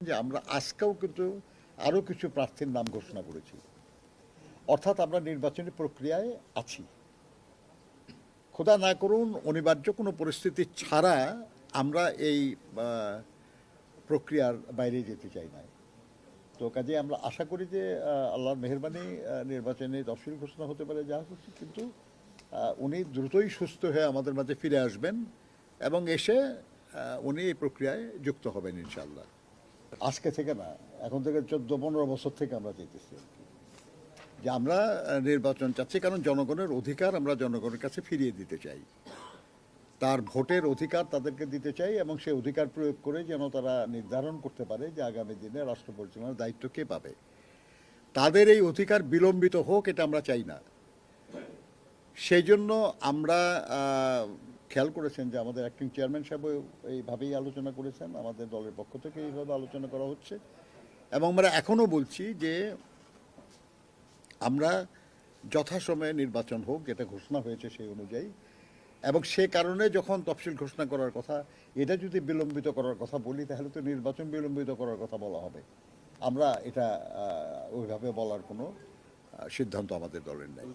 যে আমরা আজকেও কিন্তু আরও কিছু প্রার্থীর নাম ঘোষণা করেছি, অর্থাৎ আমরা নির্বাচনী প্রক্রিয়ায় আছি। খোদা না করুন অনিবার্য কোনো পরিস্থিতি ছাড়া আমরা এই প্রক্রিয়ার বাইরে যেতে চাই না। তো কাজে আমরা আশা করি যে আল্লাহর মেহেরবানি নির্বাচনে তফসিল ঘোষণা হতে পারে, যা হচ্ছে, কিন্তু উনি দ্রুতই সুস্থ হয়ে আমাদের মাঝে ফিরে আসবেন এবং এসে উনি এই প্রক্রিয়ায় যুক্ত হবেন ইনশাআল্লাহ। আজকে থেকে না, এখন থেকে 14-15 বছর থেকে আমরা চাইতেছি যে আমরা নির্বাচন চাচ্ছি, কারণ জনগণের অধিকার আমরা জনগণের কাছে ফিরিয়ে দিতে চাই। তার ভোটের অধিকার তাদেরকে দিতে চাই এবং সেই অধিকার প্রয়োগ করে যেন তারা নির্ধারণ করতে পারে যে আগামী দিনে রাষ্ট্র পরিচালনার দায়িত্ব কে পাবে। তাদের এই অধিকার বিলম্বিত হোক, এটা আমরা চাই না। সেই জন্য আমরা খেয়াল করেছেন যে আমাদের অ্যাক্টিং চেয়ারম্যান সাহেব এইভাবেই আলোচনা করেছেন, আমাদের দলের পক্ষ থেকে এইভাবে আলোচনা করা হচ্ছে এবং আমরা এখনও বলছি যে আমরা যথাসময়ে নির্বাচন হোক, যেটা ঘোষণা হয়েছে সেই অনুযায়ী। এবং সে কারণে যখন তফসিল ঘোষণা করার কথা, এটা যদি বিলম্বিত করার কথা বলি তাহলে তো নির্বাচন বিলম্বিত করার কথা বলা হবে। আমরা এটা ওইভাবে বলার কোনো সিদ্ধান্ত আমাদের দলের নেই।